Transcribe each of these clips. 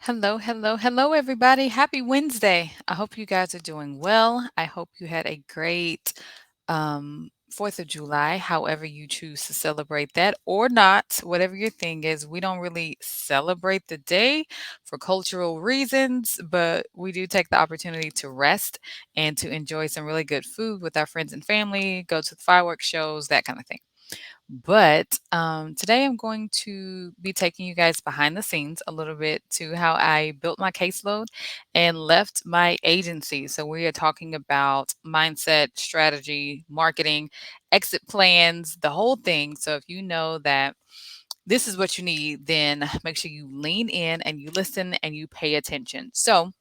Hello, hello, hello, everybody. Happy Wednesday. I hope you guys are doing well. I hope you had a great 4th of July, however you choose to celebrate that or not, whatever your thing is. We don't really celebrate the day for cultural reasons, but we do take the opportunity to rest and to enjoy some really good food with our friends and family, go to the fireworks shows, that kind of thing. But today I'm going to be taking you guys behind the scenes a little bit to how I built my caseload and left my agency. So we are talking about mindset, strategy, marketing, exit plans, the whole thing. So if you know that this is what you need, then make sure you lean in and you listen and you pay attention. So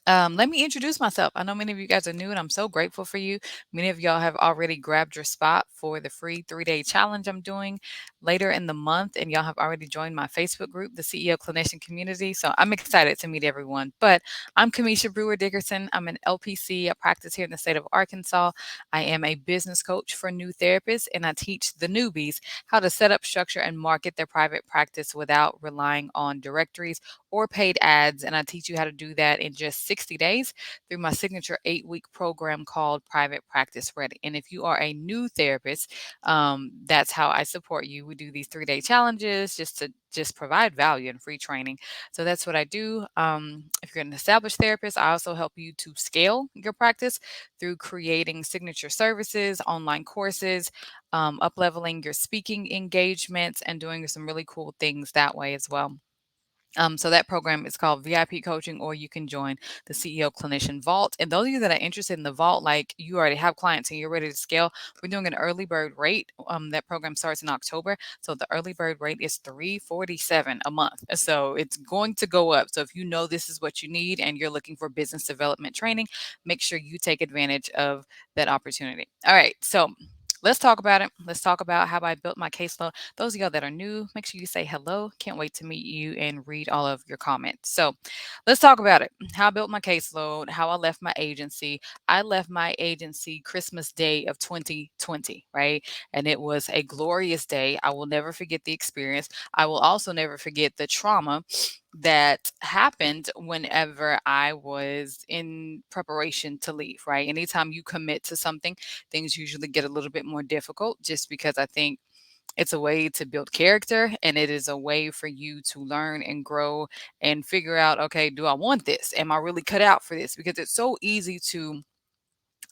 let me introduce myself. I know many of you guys are new, and I'm so grateful for you. Many of y'all have already grabbed your spot for the free 3-day challenge I'm doing later in the month, and y'all have already joined my Facebook group, the CEO Clinician Community. So I'm excited to meet everyone. But I'm Cameisha Brewer Dickerson. I'm an LPC. I practice here in the state of Arkansas. I am a business coach for new therapists, and I teach the newbies how to set up, structure, and market their private practice without relying on directories or paid ads. And I teach you how to do that in just 60 days through my signature 8-week program called Private Practice Ready. And if you are a new therapist, that's how I support you. We do these 3-day challenges just to just provide value and free training. So that's what I do. If you're an established therapist, I also help you to scale your practice through creating signature services, online courses, up leveling your speaking engagements, and doing some really cool things that way as well. So that program is called VIP coaching, or you can join the CEO Clinician Vault. And those of you that are interested in the Vault, like you already have clients and you're ready to scale, we're doing an early bird rate. That program starts in October, so the early bird rate is $347 a month. So it's going to go up. So if you know this is what you need and you're looking for business development training, make sure you take advantage of that opportunity. All right, so let's talk about it. Let's talk about how I built my caseload. Those of y'all that are new, make sure you say hello. Can't wait to meet you and read all of your comments. So let's talk about it. How I built my caseload, how I left my agency. I left my agency Christmas Day of 2020, right? And it was a glorious day. I will never forget the experience. I will also never forget the trauma that happened whenever I was in preparation to leave, right? Anytime you commit to something, things usually get a little bit more difficult just because I think it's a way to build character and it is a way for you to learn and grow and figure out, okay, do I want this? Am I really cut out for this? Because it's so easy to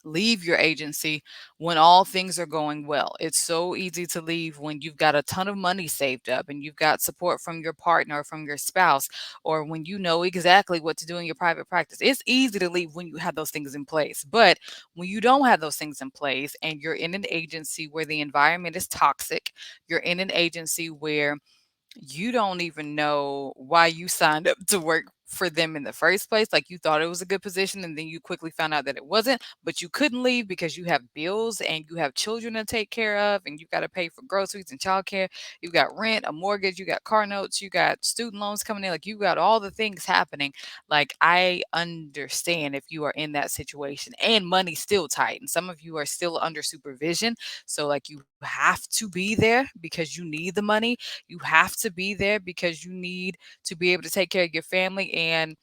leave your agency when all things are going well. It's so easy to leave when you've got a ton of money saved up and you've got support from your partner or from your spouse, or when you know exactly what to do in your private practice. It's easy to leave when you have those things in place. But when you don't have those things in place and you're in an agency where the environment is toxic, you're in an agency where you don't even know why you signed up to work for them in the first place. Like you thought it was a good position and then you quickly found out that it wasn't, but you couldn't leave because you have bills and you have children to take care of and you got to pay for groceries and childcare. You got rent, a mortgage, you got car notes, you got student loans coming in. Like you got all the things happening. Like I understand if you are in that situation and money's still tight and some of you are still under supervision. So like you have to be there because you need the money, you have to be there because you need to be able to take care of your family. And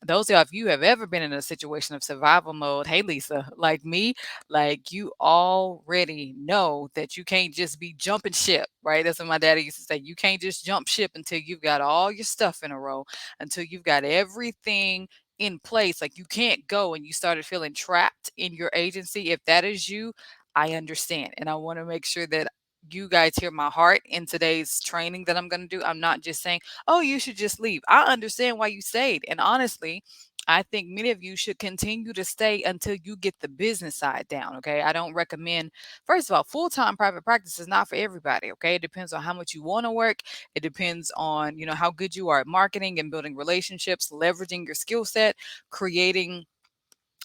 those of you have ever been in a situation of survival mode, hey Lisa, like me, like you already know that you can't just be jumping ship, right? That's what my daddy used to say. You can't just jump ship until you've got all your stuff in a row, until you've got everything in place. Like you can't go and you started feeling trapped in your agency. If that is you, I understand. And I want to make sure that you guys hear my heart in today's training that I'm going to do. I'm not just saying, oh, you should just leave. I understand why you stayed. And honestly, I think many of you should continue to stay until you get the business side down. Okay. I don't recommend, first of all, full time private practice is not for everybody. Okay. It depends on how much you want to work. It depends on, how good you are at marketing and building relationships, leveraging your skill set, creating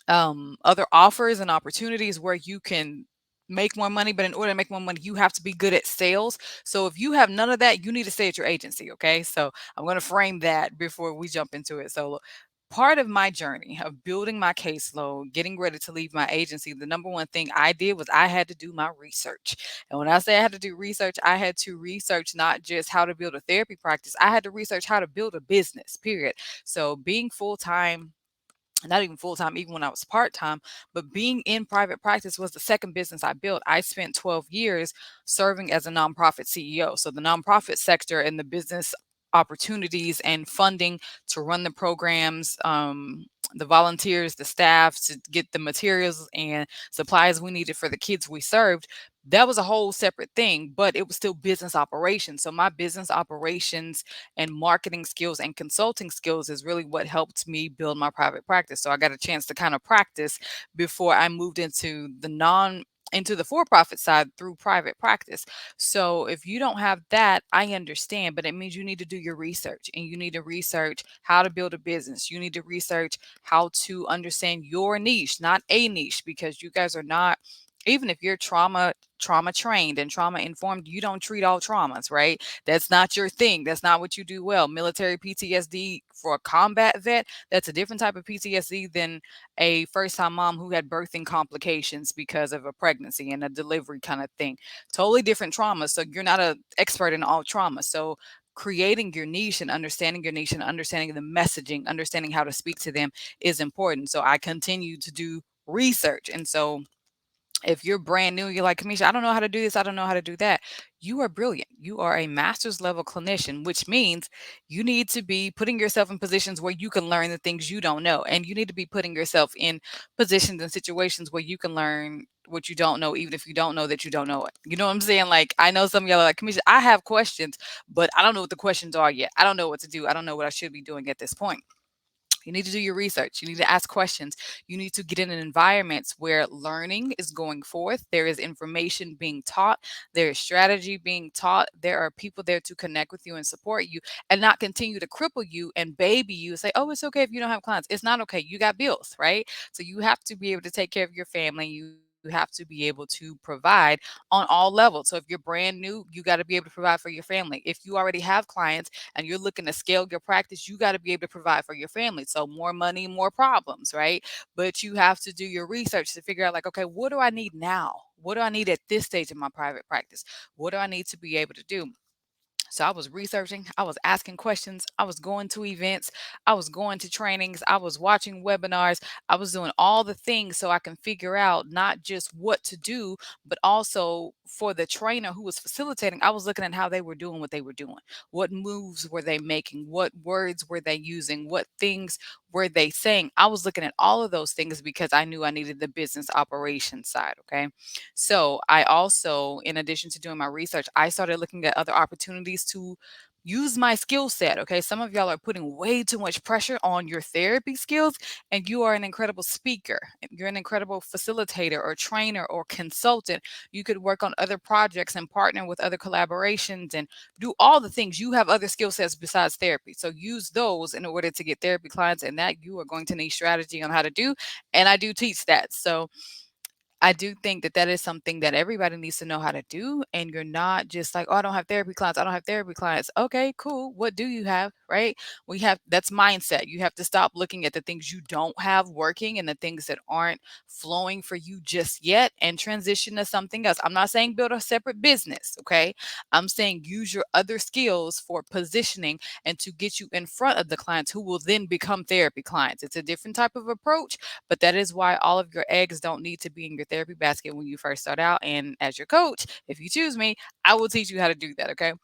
other offers and opportunities where you can make more money. But in order to make more money, you have to be good at sales. So if you have none of that, you need to stay at your agency. Okay. So I'm going to frame that before we jump into it. So part of my journey of building my caseload, getting ready to leave my agency, the number one thing I did was I had to do my research. And when I say I had to do research, I had to research not just how to build a therapy practice, I had to research how to build a business, period. So being full time, not even full time, even when I was part time, but being in private practice was the second business I built. I spent 12 years serving as a nonprofit CEO. So the nonprofit sector and the business opportunities and funding to run the programs, the volunteers, the staff to get the materials and supplies we needed for the kids we served. That was a whole separate thing, but it was still business operations. So my business operations and marketing skills and consulting skills is really what helped me build my private practice. So I got a chance to kind of practice before I moved into the for-profit side through private practice. So if you don't have that, I understand, but it means you need to do your research and you need to research how to build a business. You need to research how to understand your niche, not a niche, because you guys are not, even if you're trauma trained and trauma informed, you don't treat all traumas, right? That's not your thing. That's not what you do well. Military PTSD for a combat vet, that's a different type of PTSD than a first time mom who had birthing complications because of a pregnancy and a delivery kind of thing. Totally different trauma. So you're not an expert in all trauma. So creating your niche and understanding the messaging, understanding how to speak to them is important. So I continue to do research. And so if you're brand new, you're like, Cameisha, I don't know how to do this, I don't know how to do that. You are brilliant. You are a master's level clinician, which means you need to be putting yourself in positions where you can learn the things you don't know. And you need to be putting yourself in positions and situations where you can learn what you don't know, even if you don't know that you don't know it. You know what I'm saying? Like, I know some of y'all are like, Cameisha, I have questions, but I don't know what the questions are yet. I don't know what to do. I don't know what I should be doing at this point. You need to do your research. You need to ask questions. You need to get in environments where learning is going forth. There is information being taught. There is strategy being taught. There are people there to connect with you and support you and not continue to cripple you and baby you. Say, oh, it's okay if you don't have clients. It's not okay. You got bills, right? So you have to be able to take care of your family. You have to be able to provide on all levels. So if you're brand new, you got to be able to provide for your family. If you already have clients and you're looking to scale your practice, you got to be able to provide for your family. So more money, more problems, right? But you have to do your research to figure out, like, okay, what do I need now? What do I need at this stage of my private practice? What do I need to be able to do? So I was researching, I was asking questions, I was going to events, I was going to trainings, I was watching webinars, I was doing all the things so I can figure out not just what to do, but also for the trainer who was facilitating, I was looking at how they were doing what they were doing. What moves were they making? What words were they using? What things were they saying? I was looking at all of those things because I knew I needed the business operations side. Okay. So I also, in addition to doing my research, I started looking at other opportunities to use my skill set. Okay. Some of y'all are putting way too much pressure on your therapy skills, and you are an incredible speaker. You're an incredible facilitator or trainer or consultant. You could work on other projects and partner with other collaborations and do all the things. You have other skill sets besides therapy. So use those in order to get therapy clients, and that you are going to need strategy on how to do. And I do teach that. So I do think that that is something that everybody needs to know how to do. And you're not just like, oh, I don't have therapy clients. I don't have therapy clients. Okay, cool. What do you have? Right? We have that's mindset. You have to stop looking at the things you don't have working and the things that aren't flowing for you just yet and transition to something else. I'm not saying build a separate business. Okay. I'm saying use your other skills for positioning and to get you in front of the clients who will then become therapy clients. It's a different type of approach, but that is why all of your eggs don't need to be in your therapy basket when you first start out. And as your coach, if you choose me, I will teach you how to do that. Okay.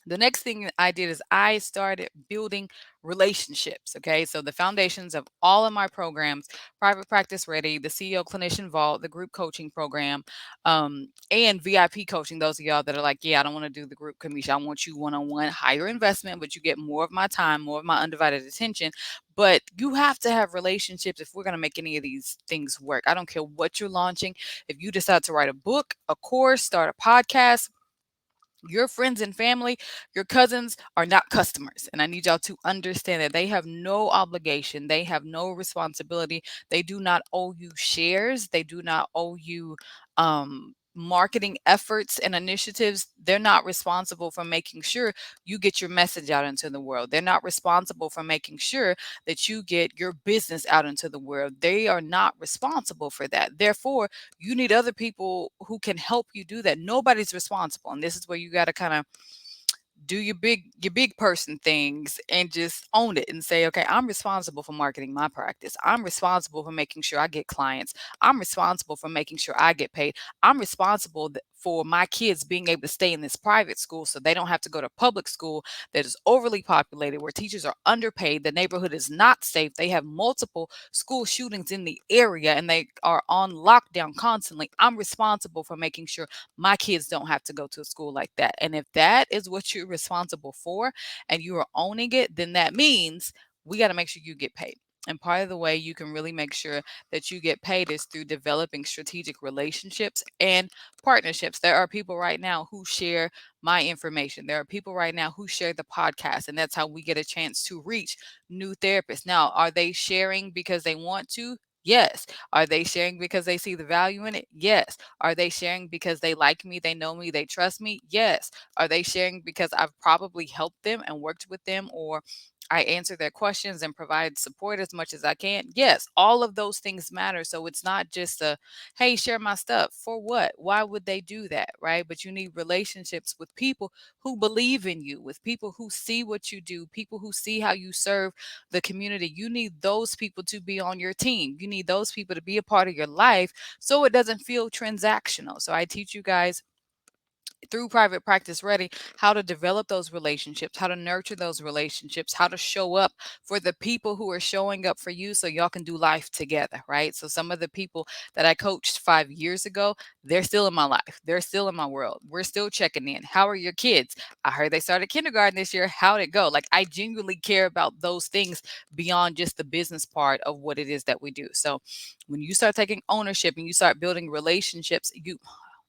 The next thing that I did is I started building relationships. Okay. So the foundations of all of my programs, Private Practice Ready, the CEO Clinician Vault, the group coaching program, and VIP coaching. Those of y'all that are like, yeah, I don't want to do the group, Cameisha. I want you one-on-one, higher investment, but you get more of my time, more of my undivided attention. But you have to have relationships if we're going to make any of these things work. I don't care what you're launching. If you decide to write a book, a course, start a podcast, your friends and family, your cousins are not customers. And I need y'all to understand that they have no obligation, they have no responsibility. They do not owe you shares, they do not owe you marketing efforts and initiatives, they're not responsible for making sure you get your message out into the world. They're not responsible for making sure that you get your business out into the world. They are not responsible for that. Therefore, you need other people who can help you do that. Nobody's responsible. And this is where you got to kind of do your big person things and just own it and say, okay, I'm responsible for marketing my practice. I'm responsible for making sure I get clients. I'm responsible for making sure I get paid. I'm responsible for my kids being able to stay in this private school so they don't have to go to public school that is overly populated, where teachers are underpaid, the neighborhood is not safe, they have multiple school shootings in the area, and they are on lockdown constantly. I'm responsible for making sure my kids don't have to go to a school like that. And if that is what you're responsible for and you are owning it, then that means we got to make sure you get paid. And part of the way you can really make sure that you get paid is through developing strategic relationships and partnerships. There are people right now who share my information. There are people right now who share the podcast, and that's how we get a chance to reach new therapists. Now, are they sharing because they want to? Yes. Are they sharing because they see the value in it? Yes. Are they sharing because they like me, they know me, they trust me? Yes. Are they sharing because I've probably helped them and worked with them, or I answer their questions and provide support as much as I can? Yes. All of those things matter. So it's not just a, hey, share my stuff. For what? Why would they do that? Right. But you need relationships with people who believe in you, with people who see what you do, people who see how you serve the community. You need those people to be on your team. You need those people to be a part of your life so it doesn't feel transactional. So I teach you guys through Private Practice Ready how to develop those relationships, how to nurture those relationships, how to show up for the people who are showing up for you so y'all can do life together, right? So some of the people that I coached 5 years ago, they're still in my life. They're still in my world. We're still checking in. How are your kids? I heard they started kindergarten this year. How'd it go? Like, I genuinely care about those things beyond just the business part of what it is that we do. So when you start taking ownership and you start building relationships, you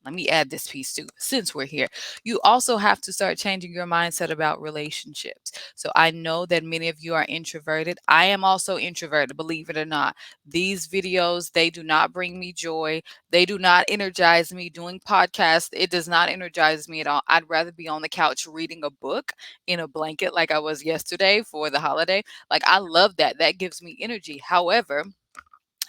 let me add this piece too, since we're here. You also have to start changing your mindset about relationships. So I know that many of you are introverted. I am also introverted, believe it or not. These videos, they do not bring me joy. They do not energize me. Doing podcasts, it does not energize me at all. I'd rather be on the couch reading a book in a blanket like I was yesterday for the holiday. Like, I love that. That gives me energy. However,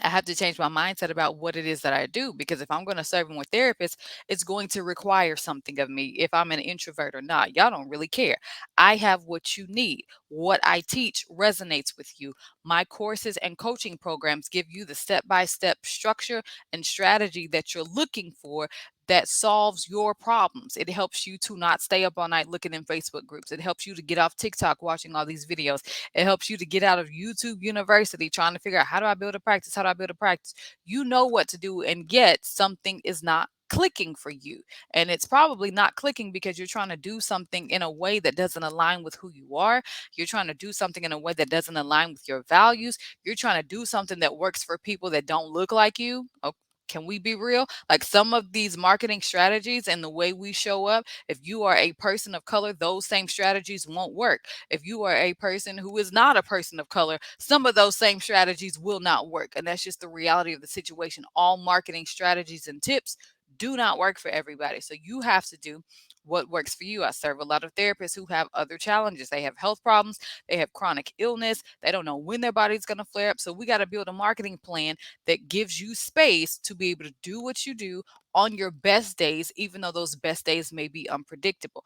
I have to change my mindset about what it is that I do, because if I'm going to serve more therapists, it's going to require something of me if I'm an introvert or not. Y'all don't really care. I have what you need. What I teach resonates with you. My courses and coaching programs give you the step by step structure and strategy that you're looking for, that solves your problems. It helps you to not stay up all night looking in Facebook groups. It helps you to get off TikTok watching all these videos. It helps you to get out of YouTube University trying to figure out, how do I build a practice? How do I build a practice? You know what to do, and yet something is not clicking for you. And it's probably not clicking because you're trying to do something in a way that doesn't align with who you are. You're trying to do something in a way that doesn't align with your values. You're trying to do something that works for people that don't look like you. Oh, can we be real? Like, some of these marketing strategies and the way we show up, if you are a person of color, those same strategies won't work. If you are a person who is not a person of color, some of those same strategies will not work. And that's just the reality of the situation. All marketing strategies and tips do not work for everybody. So you have to do what works for you. I serve a lot of therapists who have other challenges. They have health problems, they have chronic illness, they don't know when their body's going to flare up. So we got to build a marketing plan that gives you space to be able to do what you do on your best days, even though those best days may be unpredictable.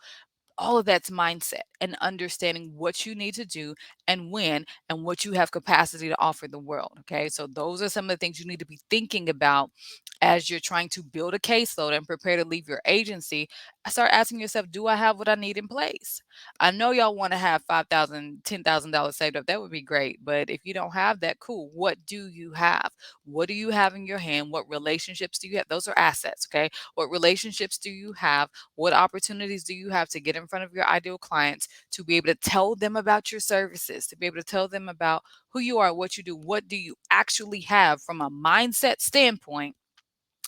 All of that's mindset and understanding what you need to do and when, and what you have capacity to offer the world. Okay. So those are some of the things you need to be thinking about as you're trying to build a caseload and prepare to leave your agency. Start asking yourself, do I have what I need in place? I know y'all want to have $5,000, $10,000 saved up. That would be great. But if you don't have that, cool. What do you have? What do you have in your hand? What relationships do you have? Those are assets. Okay. What relationships do you have? What opportunities do you have to get in front of your ideal clients, to be able to tell them about your services, to be able to tell them about who you are, what you do? What do you actually have from a mindset standpoint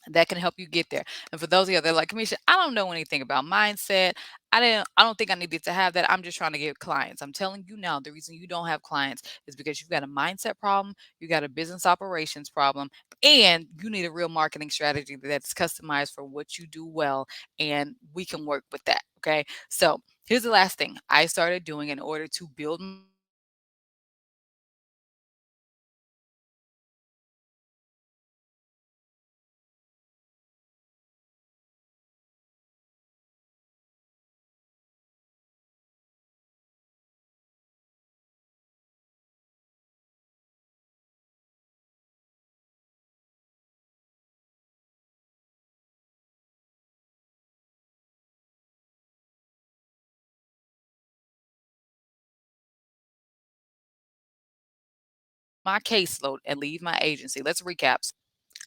that can help you get there. And for those of you that are like, Kamisha, I don't know anything about mindset. I don't think I needed to have that. I'm just trying to get clients. I'm telling you now, the reason you don't have clients is because you've got a mindset problem, you got a business operations problem, and you need a real marketing strategy that's customized for what you do well. And we can work with that. Okay. So here's the last thing I started doing in order to build my caseload and leave my agency. Let's recap.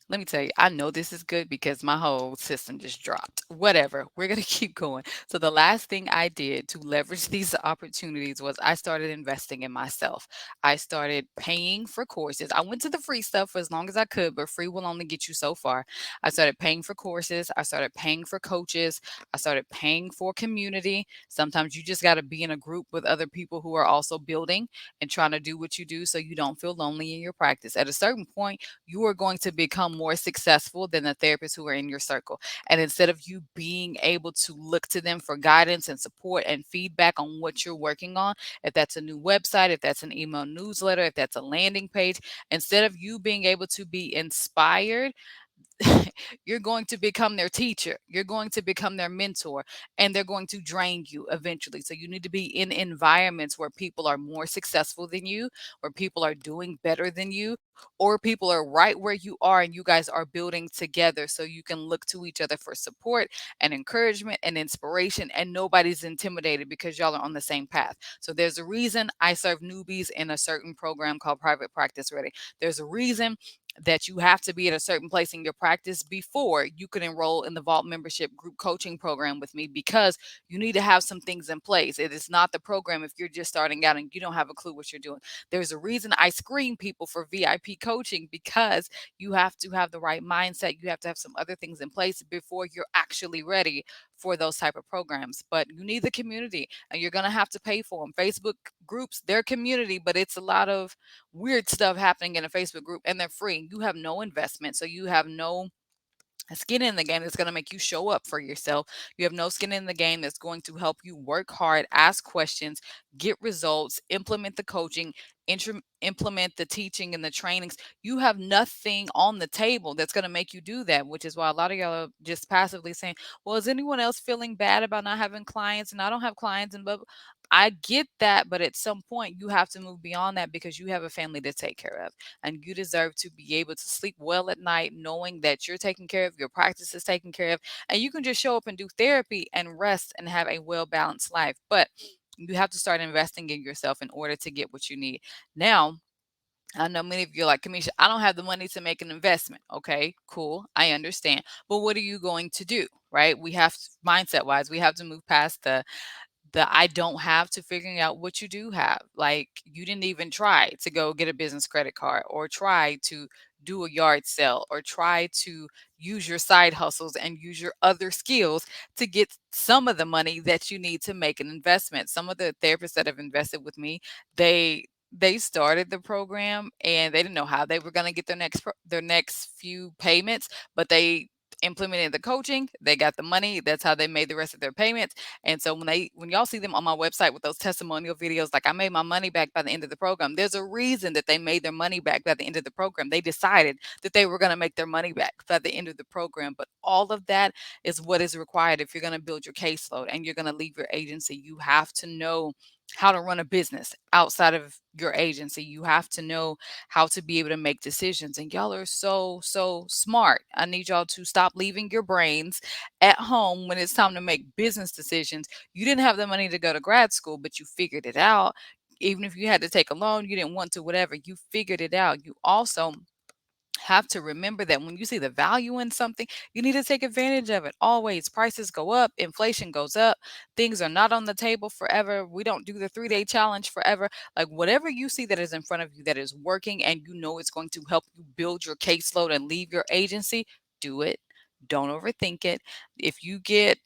Let me tell you, I know this is good because my whole system just dropped. Whatever, we're going to keep going. So, the last thing I did to leverage these opportunities was I started investing in myself. I started paying for courses. I went to the free stuff for as long as I could, but free will only get you so far. I started paying for courses. I started paying for coaches. I started paying for community. Sometimes you just got to be in a group with other people who are also building and trying to do what you do so you don't feel lonely in your practice. At a certain point, you are going to become more successful than the therapists who are in your circle. And instead of you being able to look to them for guidance and support and feedback on what you're working on, if that's a new website, if that's an email newsletter, if that's a landing page, instead of you being able to be inspired, you're going to become their teacher. You're going to become their mentor, and they're going to drain you eventually. So you need to be in environments where people are more successful than you, where people are doing better than you, or people are right where you are and you guys are building together so you can look to each other for support and encouragement and inspiration, and nobody's intimidated because y'all are on the same path. So there's a reason I serve newbies in a certain program called Private Practice Ready. There's a reason that you have to be at a certain place in your practice before you can enroll in the Vault membership group coaching program with me, because you need to have some things in place. It is not the program if you're just starting out and you don't have a clue what you're doing. There's a reason I screen people for VIP coaching, because you have to have the right mindset. You have to have some other things in place before you're actually ready for those type of programs. But you need the community, and you're going to have to pay for them. Facebook groups, they're community, but it's a lot of weird stuff happening in a Facebook group, and they're free. You have no investment. So you have no skin in the game that's going to make you show up for yourself. You have no skin in the game that's going to help you work hard, ask questions, get results, implement the coaching, implement the teaching and the trainings. You have nothing on the table that's going to make you do that, which is why a lot of y'all are just passively saying, well, is anyone else feeling bad about not having clients? And I don't have clients and but I get that, but at some point you have to move beyond that because you have a family to take care of, and you deserve to be able to sleep well at night knowing that you're taken care of, your practice is taken care of, and you can just show up and do therapy and rest and have a well balanced life. But you have to start investing in yourself in order to get what you need. Now, I know many of you are like, Kamisha, I don't have the money to make an investment. Okay, cool. I understand. But what are you going to do? Right? We have mindset wise, we have to move past the I don't have to figuring out what you do have. Like, you didn't even try to go get a business credit card or try to do a yard sale or try to use your side hustles and use your other skills to get some of the money that you need to make an investment. Some of the therapists that have invested with me, they started the program and they didn't know how they were going to get their next few payments, but they implemented the coaching, they got the money, that's how they made the rest of their payments. And so when y'all see them on my website with those testimonial videos, like I made my money back by the end of the program, there's a reason that they made their money back by the end of the program. They decided that they were going to make their money back by the end of the program. But all of that is what is required if you're going to build your caseload and you're going to leave your agency. You have to know how to run a business outside of your agency. You have to know how to be able to make decisions. And y'all are so smart. I need y'all to stop leaving your brains at home when it's time to make business decisions. You didn't have the money to go to grad school, but you figured it out. Even if you had to take a loan, you didn't want to, whatever, you figured it out. You also have to remember that when you see the value in something, you need to take advantage of it. Always, prices go up, inflation goes up, things are not on the table forever. We don't do the 3-day challenge forever. Like, whatever you see that is in front of you that is working and you know it's going to help you build your caseload and leave your agency, do it. Don't overthink it. If you get,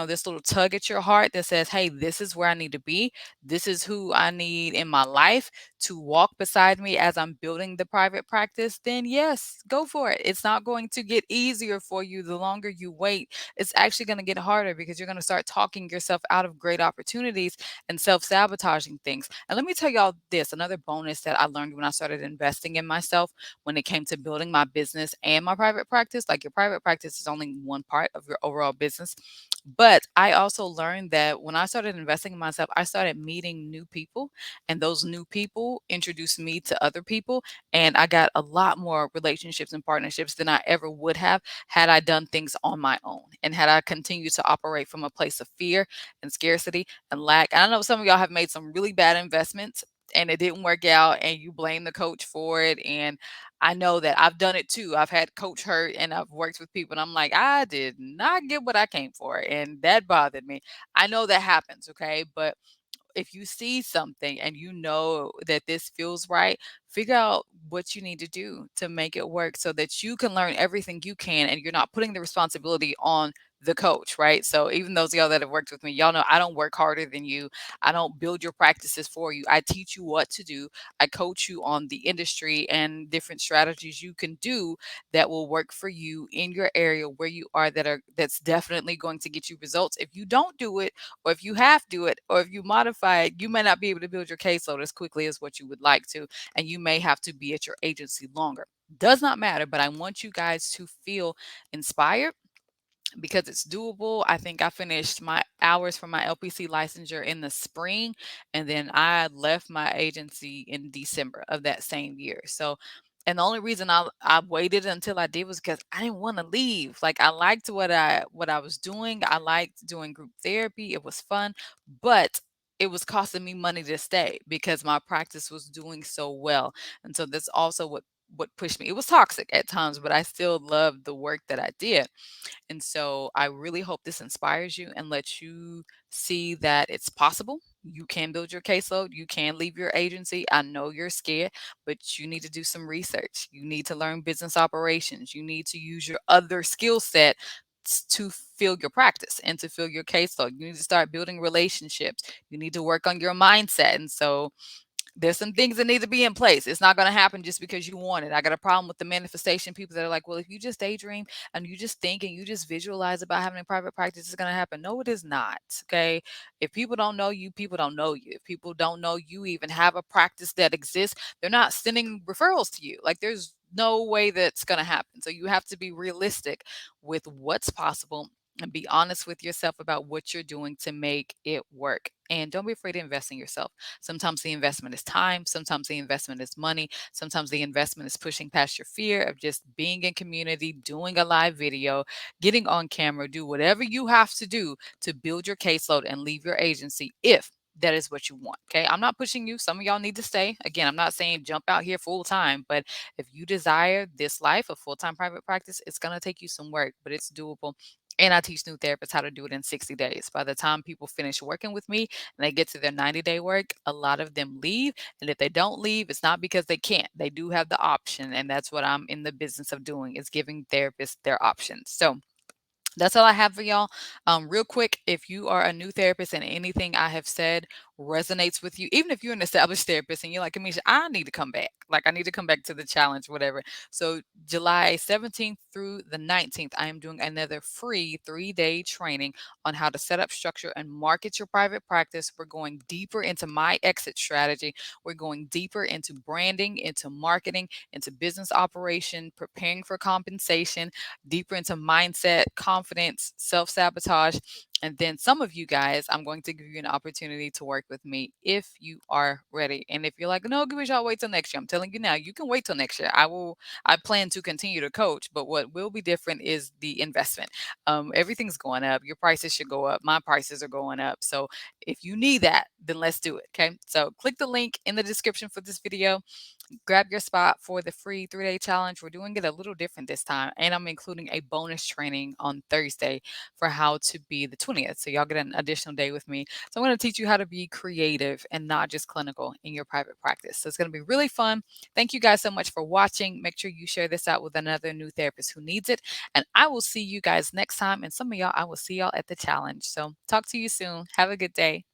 this little tug at your heart that says, hey, this is where I need to be, this is who I need in my life to walk beside me as I'm building the private practice, then yes, go for it. It's not going to get easier for you the longer you wait. It's actually going to get harder because you're going to start talking yourself out of great opportunities and self-sabotaging things. And let me tell y'all this, another bonus that I learned when I started investing in myself when it came to building my business and my private practice. Like, your private practice is only one part of your overall business. But I also learned that when I started investing in myself, I started meeting new people, and those new people introduced me to other people. And I got a lot more relationships and partnerships than I ever would have had I done things on my own and had I continued to operate from a place of fear and scarcity and lack. And I know some of y'all have made some really bad investments and it didn't work out, and you blame the coach for it. And I know that I've done it too. I've had coach hurt and I've worked with people and I'm like, I did not get what I came for. And that bothered me. I know that happens. Okay. But if you see something and you know that this feels right, figure out what you need to do to make it work so that you can learn everything you can and you're not putting the responsibility on the coach, right? So even those of y'all that have worked with me, y'all know I don't work harder than you. I don't build your practices for you. I teach you what to do. I coach you on the industry and different strategies you can do that will work for you in your area where you are, that's definitely going to get you results. If you don't do it, or if you have to do it, or if you modify it, you may not be able to build your caseload as quickly as what you would like to, and you may have to be at your agency longer. Does not matter, but I want you guys to feel inspired because it's doable. I think I finished my hours for my LPC licensure in the spring, and then I left my agency in December of that same year. So, and the only reason I waited until I did was because I didn't want to leave. Like, I liked what I was doing. I liked doing group therapy. It was fun, but it was costing me money to stay because my practice was doing so well. And so that's also what pushed me. It was toxic at times, but I still loved the work that I did. And so I really hope this inspires you and lets you see that it's possible. You can build your caseload. You can leave your agency. I know you're scared, but you need to do some research. You need to learn business operations. You need to use your other skill set to fill your practice and to fill your caseload. You need to start building relationships. You need to work on your mindset. And so there's some things that need to be in place. It's not going to happen just because you want it. I got a problem with the manifestation people that are like, well, if you just daydream and you just think and you just visualize about having a private practice, it's going to happen. No, it is not. Okay. If people don't know you, people don't know you. If people don't know you even have a practice that exists, they're not sending referrals to you. Like, there's no way that's going to happen. So you have to be realistic with what's possible and be honest with yourself about what you're doing to make it work. And don't be afraid to invest in yourself. Sometimes the investment is time. Sometimes the investment is money. Sometimes the investment is pushing past your fear of just being in community, doing a live video, getting on camera, do whatever you have to do to build your caseload and leave your agency if that is what you want. Okay. I'm not pushing you. Some of y'all need to stay. Again, I'm not saying jump out here full time, but if you desire this life of full time private practice, it's going to take you some work, but it's doable. And I teach new therapists how to do it in 60 days. By the time people finish working with me and they get to their 90-day work, a lot of them leave. And if they don't leave, it's not because they can't. They do have the option. And that's what I'm in the business of doing, is giving therapists their options. So that's all I have for y'all. Real quick, if you are a new therapist and anything I have said resonates with you, even if you're an established therapist and you're like, Cameisha, I need to come back. Like, I need to come back to the challenge, whatever. So July 17th through the 19th, I am doing another free 3-day training on how to set up, structure, and market your private practice. We're going deeper into my exit strategy. We're going deeper into branding, into marketing, into business operation, preparing for compensation, deeper into mindset, confidence, self sabotage. And then some of you guys, I'm going to give you an opportunity to work with me if you are ready. And if you're like, no, give me y'all, wait till next year. I'm telling you now, you can wait till next year. I plan to continue to coach, but what will be different is the investment. Everything's going up. Your prices should go up. My prices are going up. So if you need that, then let's do it. Okay. So click the link in the description for this video. grab your spot for the free 3-day challenge. We're doing it a little different this time, and I'm including a bonus training on Thursday for how to be the 20th. So y'all get an additional day with me. So I'm going to teach you how to be creative and not just clinical in your private practice. So it's going to be really fun. Thank you guys so much for watching. Make sure you share this out with another new therapist who needs it. And I will see you guys next time. And some of y'all, I will see y'all at the challenge. So talk to you soon. Have a good day.